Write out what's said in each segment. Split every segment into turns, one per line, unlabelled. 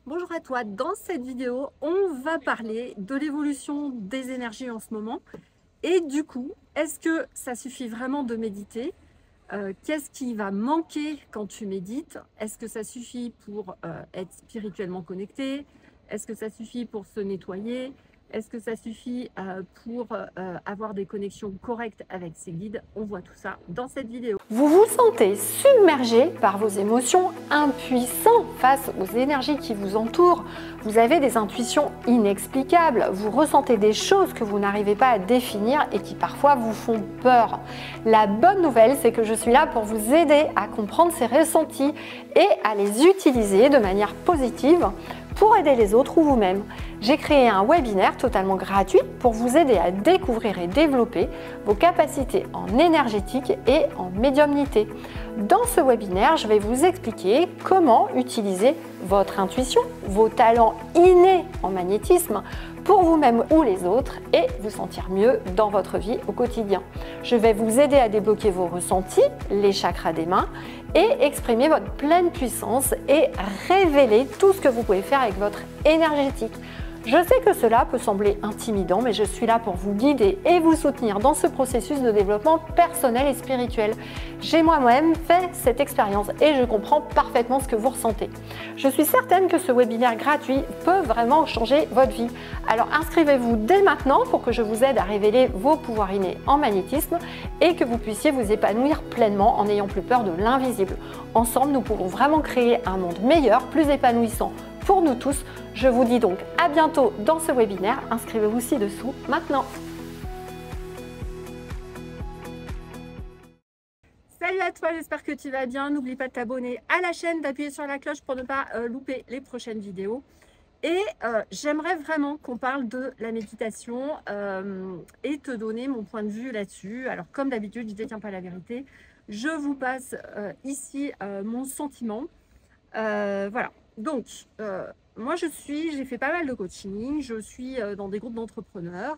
Bonjour à toi, dans cette vidéo, on va parler de l'évolution des énergies en ce moment. Et du coup, est-ce que ça suffit vraiment de méditer? Qu'est-ce qui va manquer quand tu médites? Est-ce que ça suffit pour être spirituellement connecté? Est-ce que ça suffit pour se nettoyer? Est-ce que ça suffit pour avoir des connexions correctes avec ses guides? On voit tout ça dans cette vidéo.
Vous vous sentez submergé par vos émotions, impuissant face aux énergies qui vous entourent. Vous avez des intuitions inexplicables, vous ressentez des choses que vous n'arrivez pas à définir et qui parfois vous font peur. La bonne nouvelle, c'est que je suis là pour vous aider à comprendre ces ressentis et à les utiliser de manière positive pour aider les autres ou vous-même. J'ai créé un webinaire totalement gratuit pour vous aider à découvrir et développer vos capacités en énergétique et en médiumnité. Dans ce webinaire, je vais vous expliquer comment utiliser votre intuition, vos talents innés en magnétisme pour vous-même ou les autres et vous sentir mieux dans votre vie au quotidien. Je vais vous aider à débloquer vos ressentis, les chakras des mains et exprimer votre pleine puissance et révéler tout ce que vous pouvez faire avec votre énergétique. Je sais que cela peut sembler intimidant, mais je suis là pour vous guider et vous soutenir dans ce processus de développement personnel et spirituel. J'ai moi-même fait cette expérience et je comprends parfaitement ce que vous ressentez. Je suis certaine que ce webinaire gratuit peut vraiment changer votre vie. Alors inscrivez-vous dès maintenant pour que je vous aide à révéler vos pouvoirs innés en magnétisme et que vous puissiez vous épanouir pleinement en n'ayant plus peur de l'invisible. Ensemble, nous pouvons vraiment créer un monde meilleur, plus épanouissant pour nous tous. Je vous dis donc à bientôt dans ce webinaire. Inscrivez-vous ci-dessous maintenant.
Salut à toi, j'espère que tu vas bien. N'oublie pas de t'abonner à la chaîne, d'appuyer sur la cloche pour ne pas louper les prochaines vidéos. Et j'aimerais vraiment qu'on parle de la méditation et te donner mon point de vue là-dessus. Alors comme d'habitude, je ne détiens pas la vérité. Je vous passe ici mon sentiment. Voilà. Donc, moi, j'ai fait pas mal de coaching, je suis dans des groupes d'entrepreneurs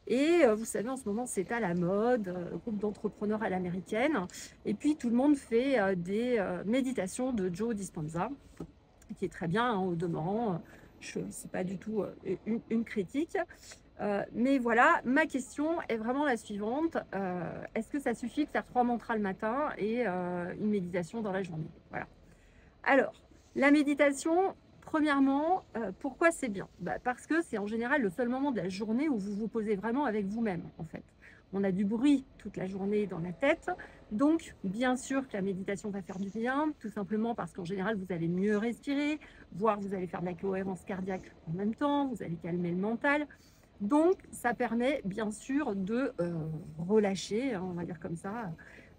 et vous savez, en ce moment, c'est à la mode, groupe d'entrepreneurs à l'américaine. Et puis, tout le monde fait des méditations de Joe Dispenza, qui est très bien hein, au demeurant. Ce n'est pas du tout une critique. Mais voilà, ma question est vraiment la suivante. Est-ce que ça suffit de faire 3 mantras le matin et une méditation dans la journée? Voilà. Alors, la méditation, premièrement, pourquoi c'est bien? Parce que c'est en général le seul moment de la journée où vous vous posez vraiment avec vous-même, en fait. On a du bruit toute la journée dans la tête, donc bien sûr que la méditation va faire du bien, tout simplement parce qu'en général, vous allez mieux respirer, voire vous allez faire de la cohérence cardiaque en même temps, vous allez calmer le mental. Donc, ça permet bien sûr de relâcher, hein, on va dire comme ça,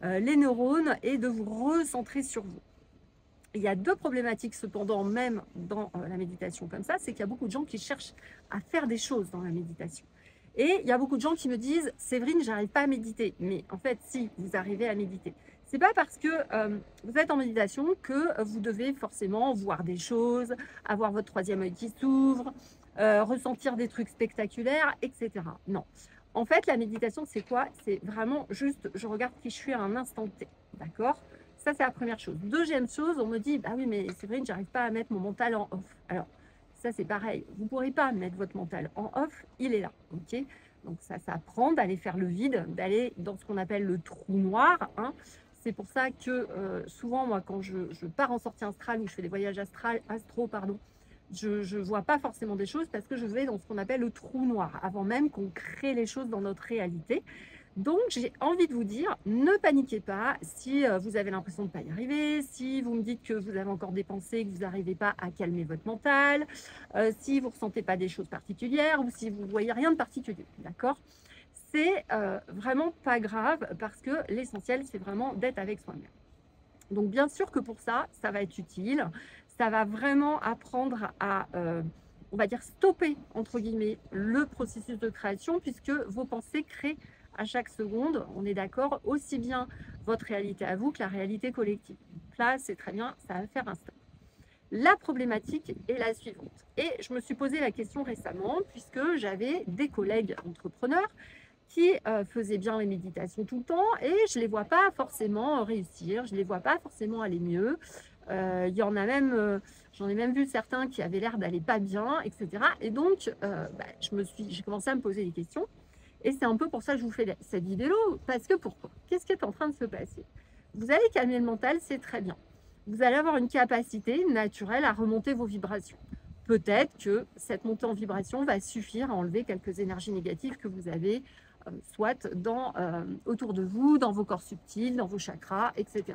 les neurones et de vous recentrer sur vous. Il y a 2 problématiques cependant, même dans la méditation comme ça, c'est qu'il y a beaucoup de gens qui cherchent à faire des choses dans la méditation. Et il y a beaucoup de gens qui me disent, Séverine, j'arrive pas à méditer. Mais en fait, si, vous arrivez à méditer. C'est pas parce que vous êtes en méditation que vous devez forcément voir des choses, avoir votre 3e œil qui s'ouvre, ressentir des trucs spectaculaires, etc. Non. En fait, la méditation, c'est quoi? C'est vraiment juste, je regarde qui je suis à un instant T. D'accord? Ça, c'est la première chose. Deuxième chose, on me dit, bah oui, mais Séverine, j'arrive pas à mettre mon mental en off. Alors, ça, c'est pareil. Vous ne pourrez pas mettre votre mental en off, il est là. Ok. Donc, ça s'apprend d'aller faire le vide, d'aller dans ce qu'on appelle le trou noir. Hein. C'est pour ça que souvent, moi, quand je pars en sortie astrale ou je fais des voyages astro, pardon, je ne vois pas forcément des choses parce que je vais dans ce qu'on appelle le trou noir, avant même qu'on crée les choses dans notre réalité. Donc, j'ai envie de vous dire, ne paniquez pas si vous avez l'impression de ne pas y arriver, si vous me dites que vous avez encore des pensées, que vous n'arrivez pas à calmer votre mental, si vous ne ressentez pas des choses particulières ou si vous ne voyez rien de particulier, d'accord? C'est vraiment pas grave parce que l'essentiel, c'est vraiment d'être avec soi-même. Donc, bien sûr que pour ça, ça va être utile. Ça va vraiment apprendre à, on va dire, stopper, entre guillemets, le processus de création puisque vos pensées créent à chaque seconde, on est d'accord, aussi bien votre réalité à vous que la réalité collective. Donc là, c'est très bien, ça va faire un stop. La problématique est la suivante. Et je me suis posé la question récemment, puisque j'avais des collègues entrepreneurs qui faisaient bien les méditations tout le temps et je ne les vois pas forcément réussir, je ne les vois pas forcément aller mieux. Il y en a même, j'en ai même vu certains qui avaient l'air d'aller pas bien, etc. Et donc, j'ai commencé à me poser des questions. Et c'est un peu pour ça que je vous fais cette vidéo. Parce que pourquoi? Qu'est-ce qui est en train de se passer? Vous allez calmer le mental, c'est très bien. Vous allez avoir une capacité naturelle à remonter vos vibrations. Peut-être que cette montée en vibration va suffire à enlever quelques énergies négatives que vous avez, soit autour de vous, dans vos corps subtils, dans vos chakras, etc.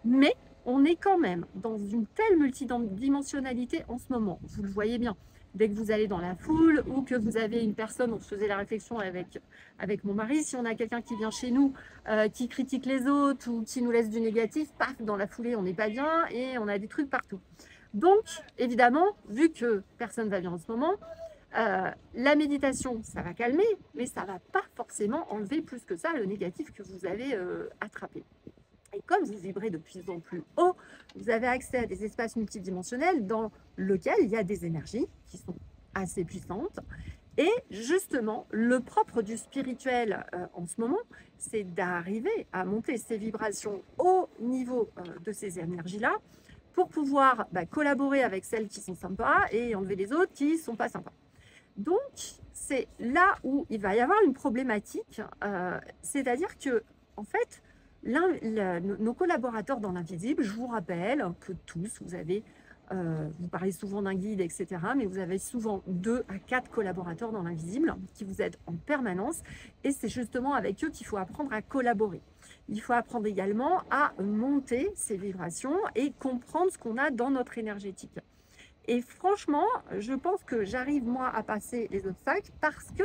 Mais on est quand même dans une telle multidimensionnalité en ce moment. Vous le voyez bien. Dès que vous allez dans la foule ou que vous avez une personne, on se faisait la réflexion avec mon mari, si on a quelqu'un qui vient chez nous, qui critique les autres ou qui nous laisse du négatif, paf, dans la foulée, on n'est pas bien et on a des trucs partout. Donc, évidemment, vu que personne ne va bien en ce moment, la méditation, ça va calmer, mais ça ne va pas forcément enlever plus que ça le négatif que vous avez attrapé. Et comme vous vibrez de plus en plus haut, vous avez accès à des espaces multidimensionnels dans lesquels il y a des énergies qui sont assez puissantes. Et justement, le propre du spirituel en ce moment, c'est d'arriver à monter ces vibrations au niveau de ces énergies-là pour pouvoir collaborer avec celles qui sont sympas et enlever les autres qui ne sont pas sympas. Donc, c'est là où il va y avoir une problématique, c'est-à-dire que, en fait, nos collaborateurs dans l'invisible, je vous rappelle que tous, vous parlez souvent d'un guide, etc., mais vous avez souvent 2 à 4 collaborateurs dans l'invisible qui vous aident en permanence et c'est justement avec eux qu'il faut apprendre à collaborer. Il faut apprendre également à monter ces vibrations et comprendre ce qu'on a dans notre énergétique. Et franchement, je pense que j'arrive moi à passer les obstacles parce que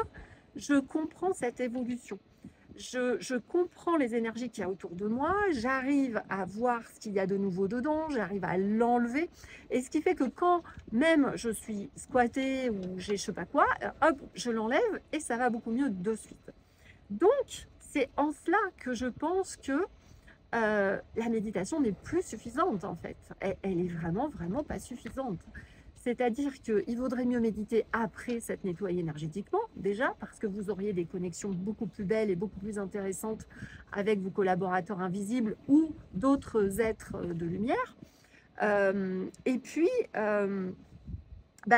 je comprends cette évolution. Je comprends les énergies qu'il y a autour de moi, j'arrive à voir ce qu'il y a de nouveau dedans, j'arrive à l'enlever. Et ce qui fait que quand même je suis squattée ou j'ai je sais pas quoi, hop, je l'enlève et ça va beaucoup mieux de suite. Donc, c'est en cela que je pense que la méditation n'est plus suffisante en fait. Elle est vraiment pas suffisante. C'est-à-dire qu'il vaudrait mieux méditer après s'être nettoyé énergétiquement, déjà, parce que vous auriez des connexions beaucoup plus belles et beaucoup plus intéressantes avec vos collaborateurs invisibles ou d'autres êtres de lumière. Et puis,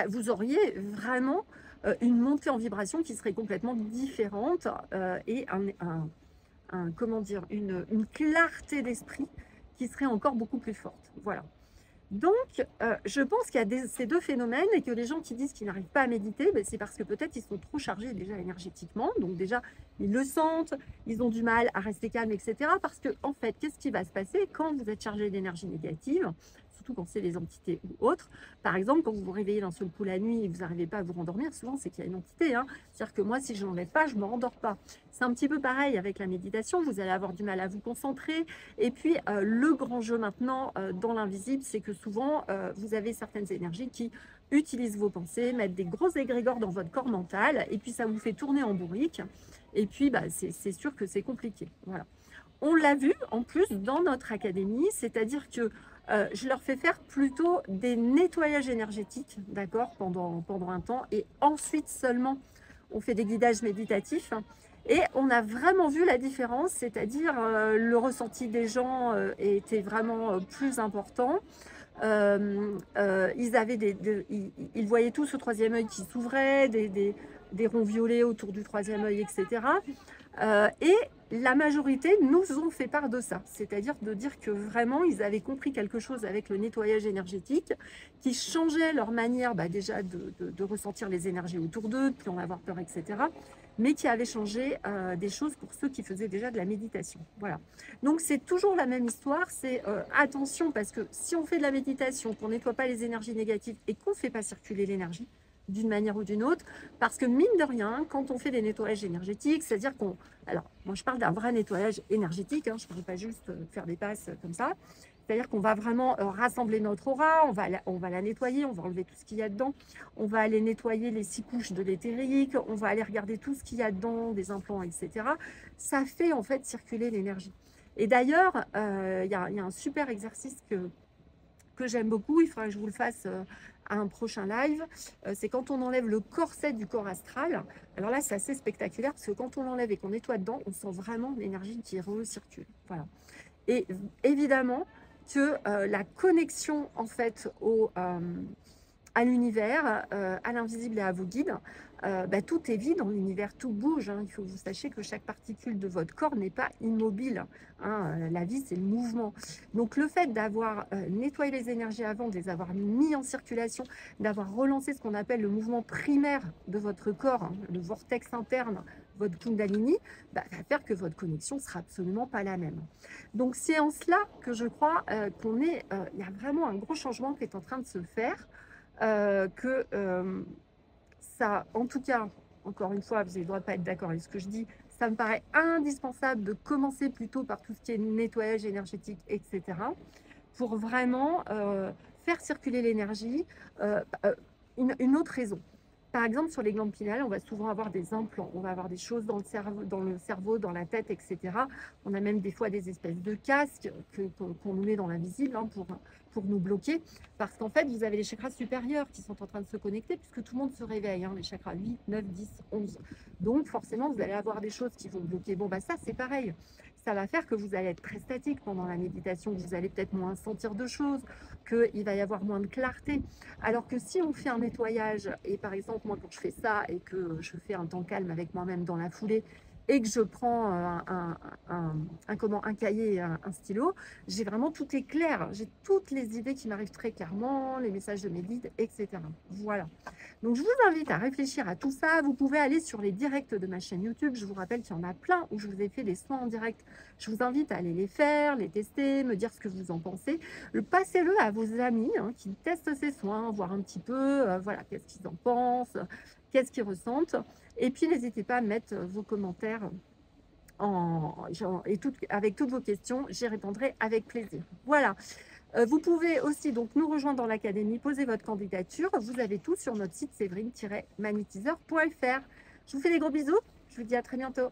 vous auriez vraiment une montée en vibration qui serait complètement différente et comment dire, une clarté d'esprit qui serait encore beaucoup plus forte. Voilà. Donc, je pense qu'il y a ces 2 phénomènes et que les gens qui disent qu'ils n'arrivent pas à méditer, c'est parce que peut-être ils sont trop chargés déjà énergétiquement. Donc déjà, ils le sentent, ils ont du mal à rester calmes, etc. Parce que en fait, qu'est-ce qui va se passer quand vous êtes chargé d'énergie négative, surtout quand c'est des entités ou autres? Par exemple, quand vous vous réveillez d'un seul coup la nuit et vous n'arrivez pas à vous rendormir, souvent c'est qu'il y a une entité. C'est-à-dire que moi, si je n'enlève pas, je ne me rendors pas. C'est un petit peu pareil avec la méditation. Vous allez avoir du mal à vous concentrer. Et puis, le grand jeu maintenant dans l'invisible, c'est que souvent, vous avez certaines énergies qui utilisent vos pensées, mettent des gros égrégores dans votre corps mental, et puis ça vous fait tourner en bourrique. Et puis, c'est sûr que c'est compliqué. Voilà. On l'a vu en plus dans notre académie, c'est-à-dire que je leur fais faire plutôt des nettoyages énergétiques, d'accord, pendant un temps, et ensuite seulement on fait des guidages méditatifs. Et on a vraiment vu la différence, c'est-à-dire le ressenti des gens était vraiment plus important. Ils voyaient tous au 3e œil qui s'ouvrait, des ronds violets autour du 3e œil, etc. Et la majorité nous ont fait part de ça, c'est-à-dire de dire que vraiment ils avaient compris quelque chose avec le nettoyage énergétique qui changeait leur manière déjà de ressentir les énergies autour d'eux, de plus en avoir peur, etc. Mais qui avait changé des choses pour ceux qui faisaient déjà de la méditation. Voilà. Donc c'est toujours la même histoire, c'est attention parce que si on fait de la méditation, qu'on ne nettoie pas les énergies négatives et qu'on ne fait pas circuler l'énergie, d'une manière ou d'une autre, parce que mine de rien, quand on fait des nettoyages énergétiques, c'est-à-dire qu'on... Alors, moi je parle d'un vrai nettoyage énergétique, je ne parle pas juste faire des passes comme ça, c'est-à-dire qu'on va vraiment rassembler notre aura, on va la nettoyer, on va enlever tout ce qu'il y a dedans, on va aller nettoyer les 6 couches de l'éthérique, on va aller regarder tout ce qu'il y a dedans, des implants, etc. Ça fait en fait circuler l'énergie. Et d'ailleurs, il y a un super exercice que j'aime beaucoup, il faudra que je vous le fasse à un prochain live, c'est quand on enlève le corset du corps astral. Alors là, c'est assez spectaculaire parce que quand on l'enlève et qu'on nettoie dedans, on sent vraiment l'énergie qui recircule. Voilà. Et évidemment que la connexion en fait à l'univers, à l'invisible et à vos guides, tout est vide dans l'univers, tout bouge. Hein. Il faut que vous sachiez que chaque particule de votre corps n'est pas immobile. Hein. La vie, c'est le mouvement. Donc le fait d'avoir nettoyé les énergies avant, de les avoir mis en circulation, d'avoir relancé ce qu'on appelle le mouvement primaire de votre corps, hein, le vortex interne, votre Kundalini, va faire que votre connexion ne sera absolument pas la même. Donc c'est en cela que je crois qu'il y a vraiment un gros changement qui est en train de se faire. Ça, en tout cas, encore une fois, vous avez le droit de pas être d'accord avec ce que je dis, ça me paraît indispensable de commencer plutôt par tout ce qui est nettoyage énergétique, etc., pour vraiment faire circuler l'énergie. Une autre raison. Par exemple, sur les glandes pinéales, on va souvent avoir des implants, on va avoir des choses dans le cerveau, dans la tête, etc. On a même des fois des espèces de casques qu'on nous met dans l'invisible pour nous bloquer. Parce qu'en fait, vous avez les chakras supérieurs qui sont en train de se connecter puisque tout le monde se réveille, hein, les chakras 8, 9, 10, 11. Donc forcément, vous allez avoir des choses qui vont bloquer. Bon, ça, c'est pareil. Ça va faire que vous allez être très statique pendant la méditation, que vous allez peut-être moins sentir de choses, qu'il va y avoir moins de clarté. Alors que si on fait un nettoyage, et par exemple, moi, quand je fais ça et que je fais un temps calme avec moi-même dans la foulée, et que je prends un cahier et un stylo, j'ai vraiment tout est clair. J'ai toutes les idées qui m'arrivent très clairement, les messages de mes guides, etc. Voilà. Donc, je vous invite à réfléchir à tout ça. Vous pouvez aller sur les directs de ma chaîne YouTube. Je vous rappelle qu'il y en a plein où je vous ai fait des soins en direct. Je vous invite à aller les faire, les tester, me dire ce que vous en pensez. Passez-le à vos amis qui testent ces soins, voir un petit peu, voilà, qu'est-ce qu'ils en pensent, qu'est-ce qu'ils ressentent. Et puis, n'hésitez pas à mettre vos commentaires avec toutes vos questions. J'y répondrai avec plaisir. Voilà. Vous pouvez aussi donc nous rejoindre dans l'académie, poser votre candidature. Vous avez tout sur notre site séverine-magnétiseur.fr. Je vous fais des gros bisous. Je vous dis à très bientôt.